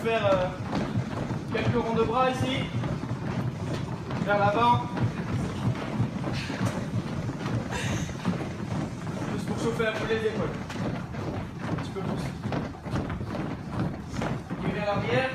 faire quelques ronds de bras ici, vers l'avant. Juste pour chauffer un peu les épaules. Un petit peu plus. Et vers l'arrière.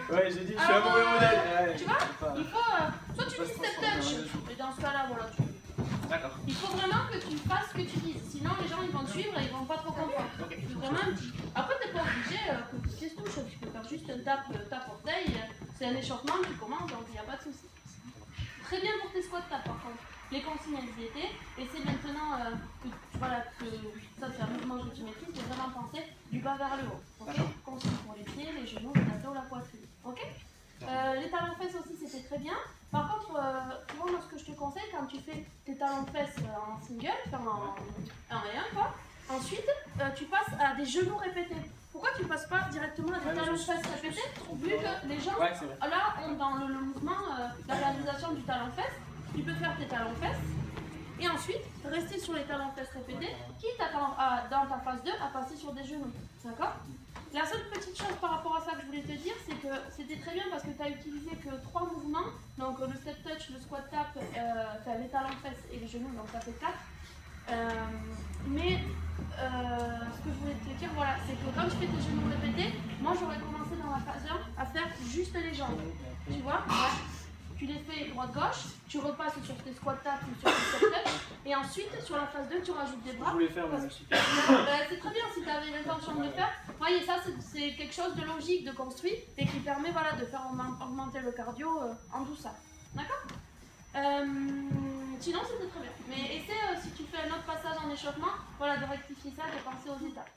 Ouais, j'ai dit, je suis un mauvais modèle. Ouais, tu vois, il faut. Soit tu dis step touch, et dans ce cas-là, voilà. D'accord. Il faut vraiment que tu fasses ce que tu dises, sinon les gens ils vont te suivre et ils vont pas trop comprendre. Okay. Vraiment un petit. Après, t'es pas obligé que tu te touches, tu peux faire juste un tape orteil, c'est un échauffement, tu commences, donc il n'y a pas de souci. Très bien pour tes squats tap par contre. Les consignes elles y étaient, et c'est maintenant que, voilà, que ça c'est un mouvement que tu maîtrises, c'est vraiment penser du bas vers le haut. Ok. Consigne pour les pieds, les genoux, les abdos, la poitrine. Ok. Les talons fesses aussi c'était très bien. Par contre, souvent moi ce que je te conseille quand tu fais tes talons fesses en single, enfin en 1 et 1 quoi, ensuite tu passes à des genoux répétés. Pourquoi tu ne passes pas directement à des talons fesses répétés vu que les gens là ont dans le mouvement, la réalisation du talon fesse, tu peux faire tes talons fesses et ensuite rester sur les talons fesses répétés, quitte à, dans ta phase 2 à passer sur des genoux. D'accord? La seule petite chose par rapport à ça que je voulais te dire, c'est que c'était très bien parce que tu as utilisé que 3 mouvements, donc le step touch, le squat tap, les talons fesses et les genoux, donc ça fait 4. Ce que je voulais te dire, voilà, c'est que quand tu fais tes genoux répétés, moi j'aurais commencé dans la phase 1 à faire juste les jambes. Tu vois? Tu les fais droite-gauche, tu repasses sur tes squat tap ou sur tes step touch, et ensuite sur la phase 2 tu rajoutes des bras. Je voulais faire moi aussi. C'est très bien si tu avais l'intention de le faire. Voyez, ça c'est quelque chose de logique, de construit, et qui permet voilà, de faire augmenter le cardio en douceur. D'accord? Sinon c'était très bien. Mais essaie si tu fais un autre passage en échauffement, voilà, de rectifier ça, de penser aux étapes.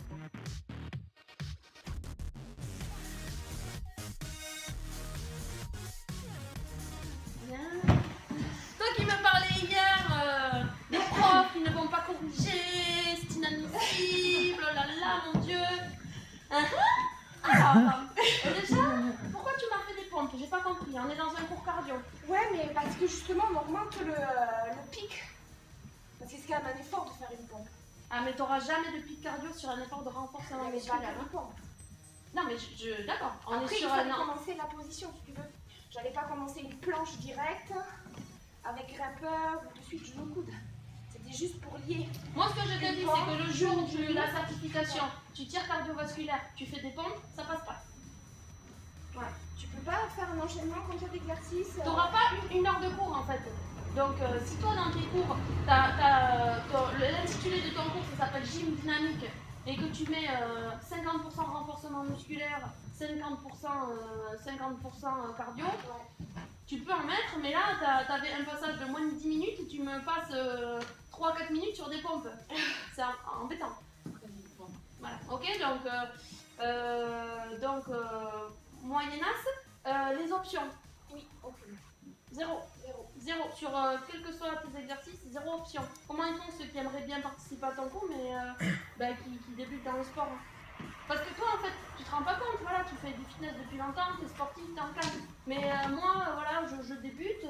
Bien. Toi qui me parlais hier des profs qui ne vont pas corriger, c'est inadmissible, oh là là mon Dieu. Alors, déjà, pourquoi tu m'as fait des pompes? J'ai pas compris, on est dans un cours cardio. Ouais, mais parce que justement on augmente le pic. Parce que c'est quand même un effort de faire une pompe. Ah mais t'auras jamais de pic cardio sur un effort de renforcement musculaire. Non mais d'accord, on après, est sur il fallait commencer la position si tu veux. J'allais pas commencer une planche directe avec grimpeur ou de suite genou coude. C'était juste pour lier. Moi, ce que je te dis, c'est que le jour où tu as eu la certification, tu tires cardiovasculaire, tu fais des pompes, ça passe pas. Ouais. Tu peux pas faire un enchaînement comme ça d'exercices. Tu n'auras pas une heure de cours en fait. Donc, si toi dans tes cours, l'intitulé de ton cours ça s'appelle gym dynamique et que tu mets 50% renforcement musculaire, 50% cardio, tu peux en mettre, mais là tu avais un passage de moins de 10 minutes et tu me passes 3-4 minutes sur des pompes. C'est embêtant. Voilà, ok, donc moyennasse, les options. Oui, aucune. Zéro. Sur quels que soient tes exercices, zéro option. Comment ils font ceux qui aimeraient bien participer à ton cours, mais qui débutent dans le sport hein. Parce que toi, en fait, tu te rends pas compte, voilà, tu fais du fitness depuis longtemps, tu es sportif, tu es en calme. Mais moi, voilà, je débute,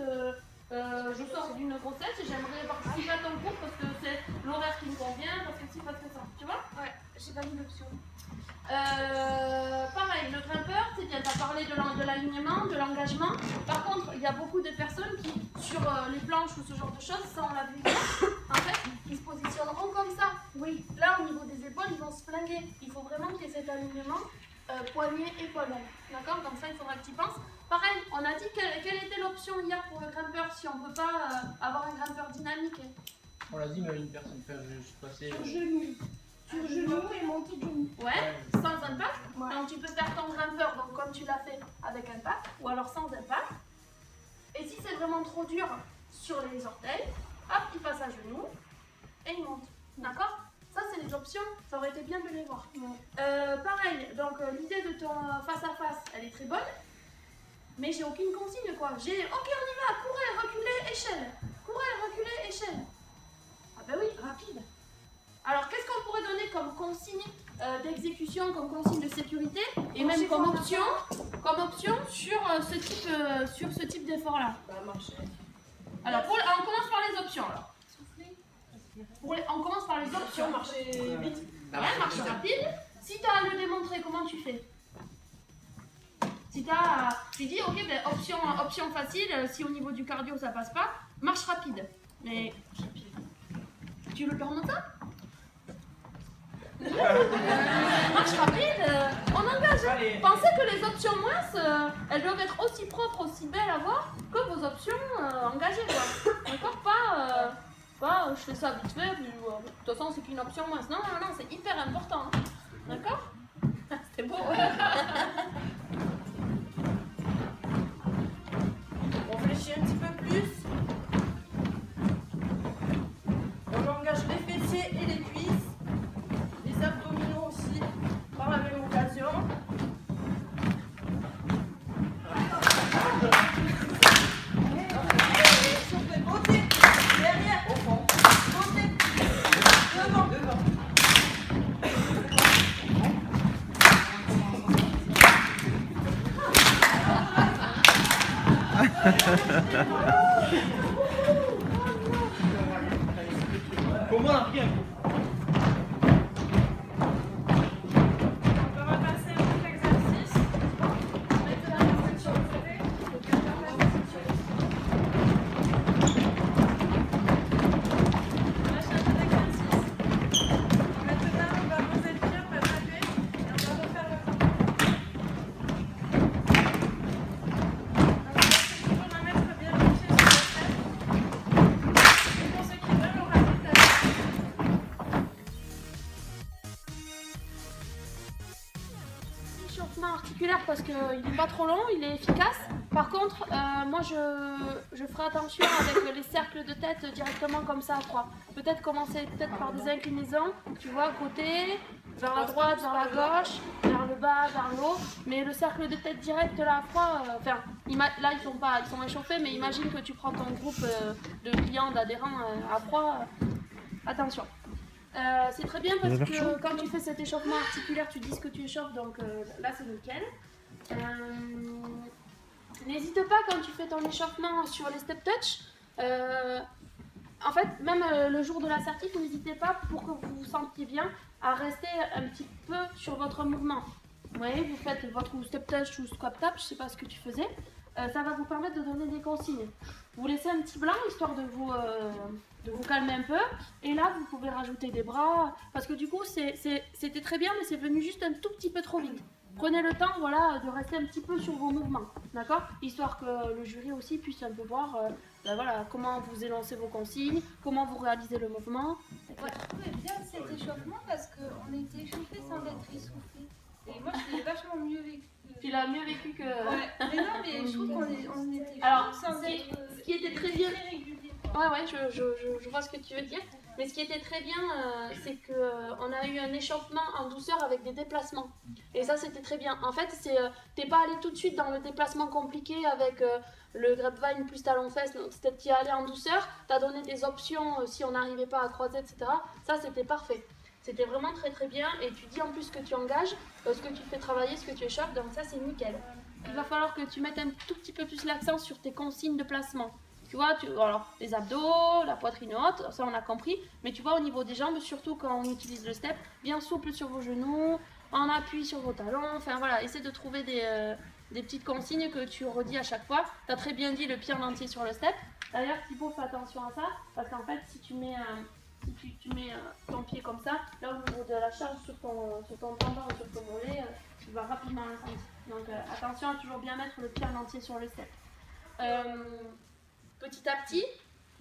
je sors d'une grossesse et j'aimerais participer à ton cours parce que c'est l'horaire qui me convient, parce que si, parce que ça. Tu vois? Ouais, j'ai pas mis l'option. Pareil, le grimpeur, c'est bien, tu as parlé de l'alignement, de l'engagement. Par contre, il y a beaucoup de personnes qui, sur les planches ou ce genre de choses, ça on l'a vu, en fait, ils se positionneront comme ça. Oui, là au niveau des épaules, ils vont se flinguer. Il faut vraiment qu'il y ait cet alignement poignet, épaule. D'accord? Donc ça, il faudra que tu y penses. Pareil, on a dit quelle était l'option hier pour le grimpeur si on ne peut pas avoir un grimpeur dynamique. On l'a dit, mais une personne, je suis passé. Sur genou. Sur genou et monter de genou. Ouais, sans impact. Ouais. Donc tu peux faire ton grimpeur donc comme tu l'as fait avec impact ou alors sans impact. Et si c'est vraiment trop dur sur les orteils, hop, il passe à genoux et il monte. D'accord? Ça c'est les options, ça aurait été bien de les voir. Pareil, donc l'idée de ton face à face, elle est très bonne. Mais j'ai aucune consigne quoi. J'ai ok on y va, courez, reculez, échelle. Courez, reculez, échelle. Ah ben oui, rapide. Alors, qu'est-ce qu'on pourrait donner comme consigne d'exécution, comme consigne de sécurité et même comme option sur ce type d'effort-là? Alors, on commence par les options. Alors. On commence par les options. Marcher vite. Ouais, marche rapide. Si tu as à le démontrer, comment tu fais? Si tu dis, ok, ben, option facile, si au niveau du cardio ça passe pas, marche rapide. Mais tu veux leur montrer ça? Marche rapide, on engage. Pensez que les options minces, elles doivent être aussi propres, aussi belles à voir que vos options engagées. D'accord? Pas je fais ça vite fait, puis, de toute façon c'est qu'une option mince. Non, c'est hyper important. Hein. D'accord? C'était beau. On réfléchit un petit peu plus. On engage les fessiers et les cuisses. Les abdominaux aussi, par la même occasion. Si on fait beauté, derrière, au fond. Beauté, devant. Comment on a pris un coup? Articulaire parce qu'il n'est pas trop long, il est efficace. Par contre, moi je ferai attention avec les cercles de tête directement comme ça à 3. Peut-être commencer par des inclinaisons, tu vois, côté, vers la droite, vers la gauche, vers le bas, vers le haut. Mais le cercle de tête direct là à 3, là ils sont échauffés, mais imagine que tu prends ton groupe de clients, d'adhérents à 3, attention. C'est très bien parce que quand tu fais cet échauffement articulaire, tu dis ce que tu échauffes, donc là c'est nickel. N'hésite pas quand tu fais ton échauffement sur les step touch. En fait, même le jour de la certif, n'hésitez pas pour que vous vous sentiez bien à rester un petit peu sur votre mouvement. Vous voyez, vous faites votre step touch ou squat tap, je sais pas ce que tu faisais. ça va vous permettre de donner des consignes. Vous laissez un petit blanc histoire de vous calmer un peu. Et là, vous pouvez rajouter des bras. Parce que du coup, c'était très bien, mais c'est venu juste un tout petit peu trop vite. Prenez le temps, voilà, de rester un petit peu sur vos mouvements, d'accord? Histoire que le jury aussi puisse un peu voir voilà, comment vous énoncez vos consignes, comment vous réalisez le mouvement. Ouais, je trouvais bien cet échauffement parce qu'on était échauffé sans être essoufflé. Et moi, je l'ai vachement mieux vécu. Tu l'as mieux vécu que... Ouais, mais non, mais je trouve qu'on était Alors, sans être ce qui était très bien... régulier. Ouais, je vois ce que tu veux dire. Mais ce qui était très bien, c'est qu'on a eu un échauffement en douceur avec des déplacements. Et ça, c'était très bien. En fait, t'es pas allé tout de suite dans le déplacement compliqué avec le grapevine plus talon-fesse. Tu es allé en douceur, tu as donné des options si on n'arrivait pas à croiser, etc. Ça, c'était parfait. C'était vraiment très très bien. Et tu dis en plus que tu engages, ce que tu fais travailler, ce que tu échauffes. Donc ça, c'est nickel. Il va falloir que tu mettes un tout petit peu plus l'accent sur tes consignes de placement. Tu vois, alors les abdos, la poitrine haute, ça on a compris. Mais tu vois, au niveau des jambes, surtout quand on utilise le step, bien souple sur vos genoux, en appui sur vos talons. Enfin voilà, essaie de trouver des petites consignes que tu redis à chaque fois. Tu as très bien dit le pied en entier sur le step. D'ailleurs, Thibaut, fais attention à ça, parce qu'en fait, si tu mets, ton pied comme ça, là au niveau de la charge sur ton tendon ou sur ton mollet, tu vas rapidement le sentir. Donc attention à toujours bien mettre le pied en entier sur le step. Petit à petit,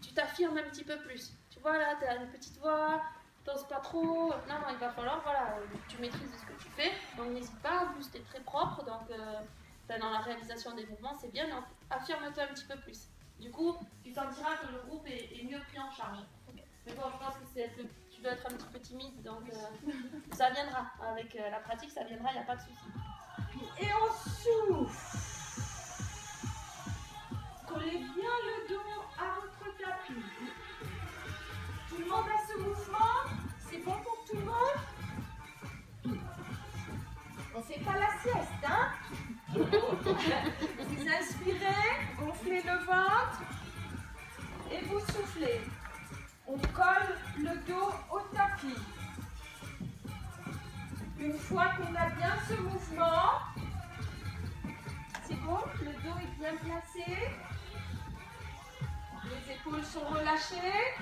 tu t'affirmes un petit peu plus. Tu vois là, tu as une petite voix, tu n'oses pas trop. Non, il va falloir, voilà, tu maîtrises ce que tu fais. Donc n'hésite pas, en plus tu es très propre, donc dans la réalisation des mouvements, c'est bien, donc affirme-toi un petit peu plus. Du coup, tu sentiras que le groupe est mieux pris en charge. Mais bon, je pense que tu dois être un petit peu timide, donc ça viendra. Avec la pratique, ça viendra, il n'y a pas de souci. Et on souffle. Collez bien le dos à votre tapis. Tout le monde a ce mouvement? C'est bon pour tout le monde? On fait pas la sieste, hein? Vous inspirez, gonflez le ventre et vous soufflez. On colle le dos au tapis. Une fois qu'on a bien ce mouvement, c'est bon, le dos est bien placé. Les épaules sont relâchées.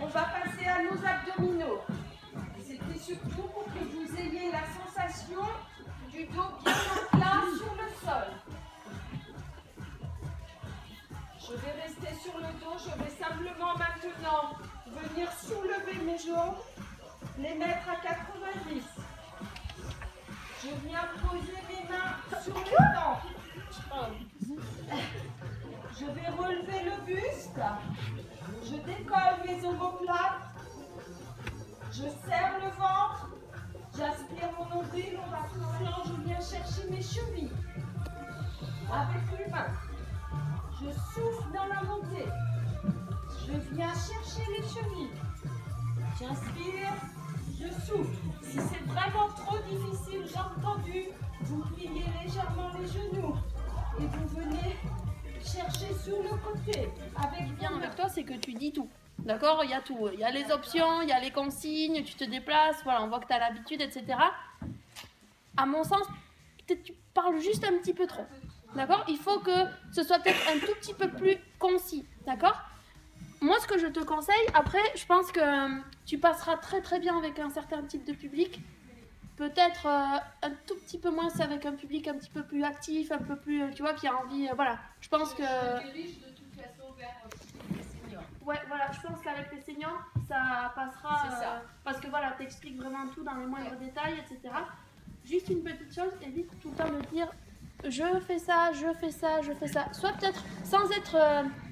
On va passer à nos abdominaux. C'était surtout pour que vous ayez la sensation du dos bien en plat sur le sol. Je vais rester sur le dos. Je vais simplement maintenant venir soulever mes jambes, les mettre à 90. Je viens poser mes mains sur les dents. Je vais relever le buste. Je décolle mes omoplates. Je serre le ventre. J'aspire mon nombril. On va soufflant. Je viens chercher mes chevilles. Avec les mains. Je souffle dans la montée. Je viens chercher les chevilles. J'inspire. Je souffle. Si c'est vraiment trop difficile, j'ai entendu, vous pliez légèrement les genoux. Et vous venez chercher sur le côté. Avec bien avec toi, c'est que tu dis tout. D'accord? Il y a tout. Il y a les options, il y a les consignes, tu te déplaces, voilà, on voit que tu as l'habitude, etc. À mon sens, peut-être tu parles juste un petit peu trop. D'accord? Il faut que ce soit peut-être un tout petit peu plus concis. D'accord? Moi, ce que je te conseille, après, je pense que tu passeras très très bien avec un certain type de public. Peut-être un tout petit peu moins avec un public un petit peu plus actif, un peu plus, tu vois, qui a envie, voilà. Je pense que... Je dirige de toute façon vers les seniors. Ouais, voilà, je pense qu'avec les seniors, ça passera, C'est ça. parce que voilà, t'expliques vraiment tout dans les moindres détails, etc. Juste une petite chose, évite tout le temps de dire je fais ça, je fais ça, je fais ça. Soit peut-être sans être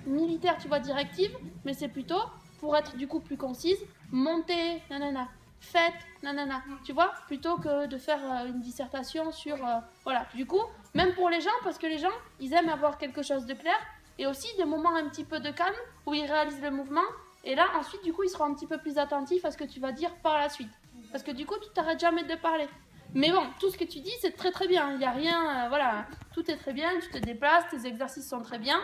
militaire, tu vois, directive, mais c'est plutôt pour être du coup plus concise, monter, nanana, faites, nanana, tu vois, plutôt que de faire une dissertation sur, voilà. Du coup, même pour les gens, parce que les gens, ils aiment avoir quelque chose de clair, et aussi des moments un petit peu de calme, où ils réalisent le mouvement, et là, ensuite, du coup, ils seront un petit peu plus attentifs à ce que tu vas dire par la suite. Parce que du coup, tu t'arrêtes jamais de parler. Mais bon, tout ce que tu dis, c'est très très bien. Il n'y a rien, voilà, tout est très bien, tu te déplaces, tes exercices sont très bien.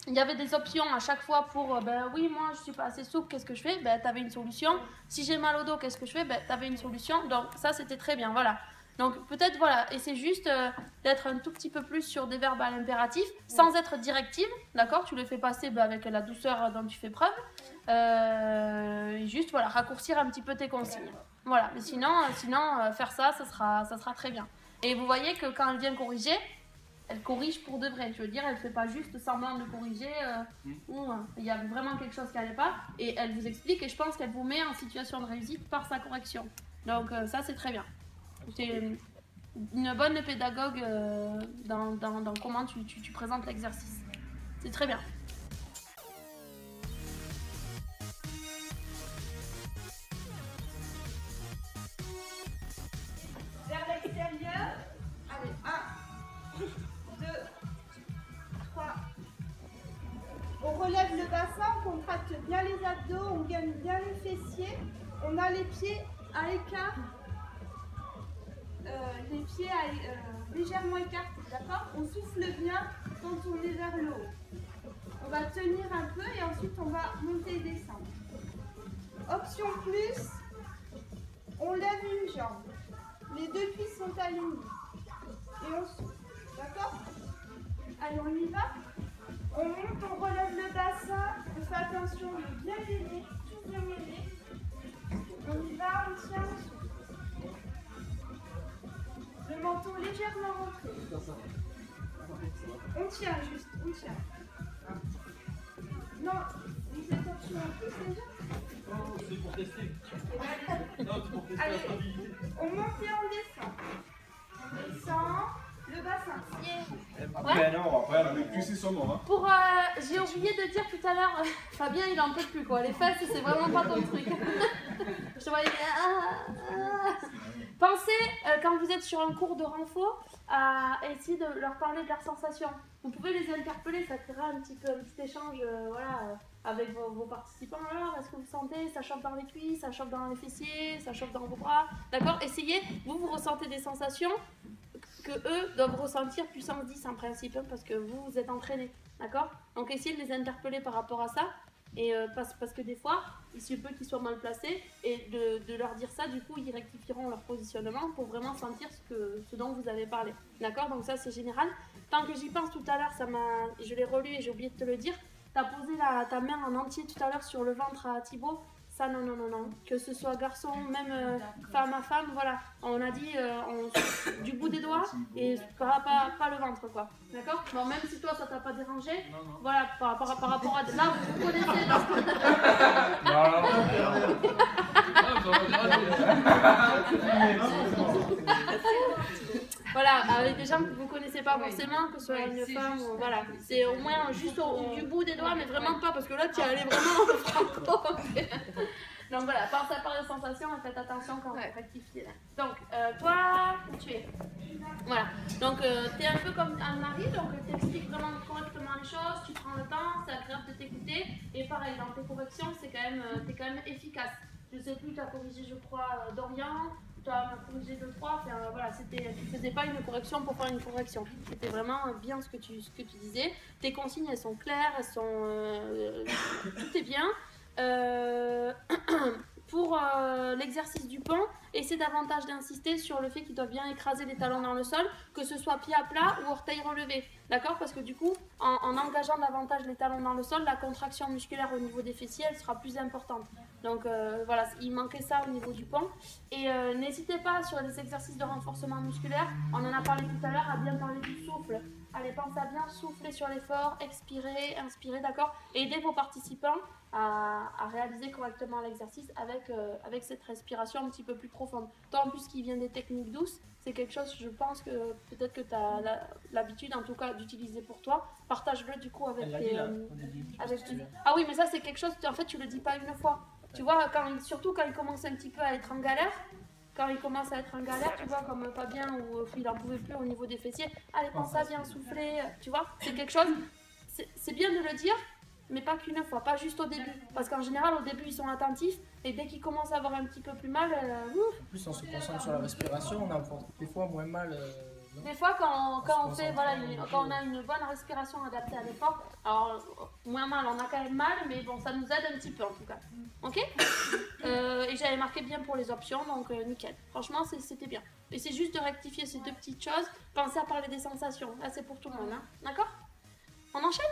Il y avait des options à chaque fois pour, ben oui, moi je suis pas assez souple, qu'est-ce que je fais? Ben tu avais une solution. Si j'ai mal au dos, qu'est-ce que je fais? Ben tu avais une solution. Donc ça, c'était très bien, voilà. Donc peut-être, voilà, et c'est juste d'être un tout petit peu plus sur des verbes à l'impératif, sans être directive, d'accord? Tu le fais passer avec la douceur dont tu fais preuve, et juste, voilà, raccourcir un petit peu tes consignes. Voilà, mais sinon faire ça sera très bien. Et vous voyez que quand elle vient corriger, elle corrige pour de vrai. Je veux dire, elle ne fait pas juste semblant de corriger ou il y a vraiment quelque chose qui n'allait pas. Et elle vous explique et je pense qu'elle vous met en situation de réussite par sa correction. Donc ça, c'est très bien. C'est une bonne pédagogue dans comment tu présentes l'exercice. C'est très bien. Vers l'extérieur. Allez, 1, 2, 3. On relève le bassin, on contracte bien les abdos, on gagne bien les fessiers. On a les pieds à écart. Les pieds légèrement écartés, d'accord? On souffle bien quand on est vers le haut. On va tenir un peu et ensuite on va monter et descendre. Option plus, on lève une jambe. Les deux cuisses sont alignées. Et on souffle, d'accord? Allez, on y va? On monte, on relève le bassin. On fait attention de bien aider, tout bien aider. On y va, on tient, on souffle. Le menton légèrement rentré. On tient juste, on tient. Non, vous êtes option en plus déjà? Non, c'est pour tester. Non, c'est pour tester Allez, la stabilité. on monte et on descend. On descend, le bassin. Après, non, après, on a plus c'est son nom. Hein. Pour, j'ai oublié de dire tout à l'heure, Fabien il en peut plus quoi, les fesses c'est vraiment pas ton truc. Je te voyais. Pensez quand vous êtes sur un cours de renfort à essayer de leur parler de leurs sensations. Vous pouvez les interpeller, ça créera un petit échange voilà, avec vos participants. Alors, est-ce que vous sentez, ça chauffe dans les cuisses, ça chauffe dans les fessiers, ça chauffe dans vos bras. D'accord? Essayez, vous ressentez des sensations que eux doivent ressentir puissance 10 en principe, hein, parce que vous êtes entraînés. D'accord? Donc essayez de les interpeller par rapport à ça. Et parce que des fois, il se peut qu'ils soient mal placés et de leur dire ça, du coup, ils rectifieront leur positionnement pour vraiment sentir ce dont vous avez parlé. D'accord? Donc ça, c'est général. Tant que j'y pense tout à l'heure, je l'ai relu et j'ai oublié de te le dire. Tu as posé ta main en entier tout à l'heure sur le ventre à Thibaut. Ça, non. Que ce soit garçon, même femme à femme, voilà. On a dit du bout des doigts et pas le ventre, quoi. D'accord? Bon, même si toi, ça t'a pas dérangé, Non. voilà, par rapport à... Là, vous connaissez... Donc... Voilà, avec des gens que vous connaissez pas forcément, que ce soit une femme, voilà. C'est au moins juste du bout des doigts, mais vraiment pas, parce que là, tu es allé vraiment franco. Donc voilà, par les sensations, faites attention quand vous rectifiez. Donc, toi, où tu es? Voilà, donc tu es un peu comme Anne-Marie, donc tu expliques vraiment correctement les choses, tu prends le temps, c'est agréable de t'écouter, et pareil, dans tes corrections, t'es quand même efficace. Je sais plus, tu as corrigé, je crois, Dorian, tu as corrigé 2-3, voilà, tu faisais pas une correction pour faire une correction. C'était vraiment bien ce que tu disais. Tes consignes, elles sont claires, tout est bien. Pour l'exercice du pont, essaie davantage d'insister sur le fait qu'il doit bien écraser les talons dans le sol, que ce soit pied à plat ou orteil relevé. D'accord? Parce que du coup, en engageant davantage les talons dans le sol, la contraction musculaire au niveau des fessiers, elle sera plus importante. Donc voilà, il manquait ça au niveau du pont. Et n'hésitez pas sur les exercices de renforcement musculaire, on en a parlé tout à l'heure, à bien parler du souffle. Allez, pensez à bien souffler sur l'effort, expirer, inspirer, d'accord? Et aidez vos participants à réaliser correctement l'exercice avec cette respiration un petit peu plus profonde. Toi, en plus, qui vient des techniques douces, c'est quelque chose, je pense que peut-être que tu as l'habitude, en tout cas, d'utiliser pour toi. Partage-le du coup avec tes... Ah oui, mais ça, c'est quelque chose, en fait, tu le dis pas une fois. Tu vois, surtout quand il commence un petit peu à être en galère, tu vois, comme Fabien, où il n'en pouvait plus au niveau des fessiers, allez, pense à bien souffler, tu vois, c'est quelque chose, c'est bien de le dire, mais pas qu'une fois, pas juste au début. Parce qu'en général, au début, ils sont attentifs, et dès qu'ils commencent à avoir un petit peu plus mal, En plus, on se concentre sur la respiration, on a des fois moins mal. Des fois, quand on a une bonne respiration adaptée à l'effort, alors moins mal, on a quand même mal, mais bon, ça nous aide un petit peu en tout cas. Ok? Et j'avais marqué bien pour les options, donc nickel. Franchement, c'était bien. Et c'est juste de rectifier ces deux petites choses. Pensez à parler des sensations. Là, c'est pour tout le monde. Hein. D'accord? On enchaîne?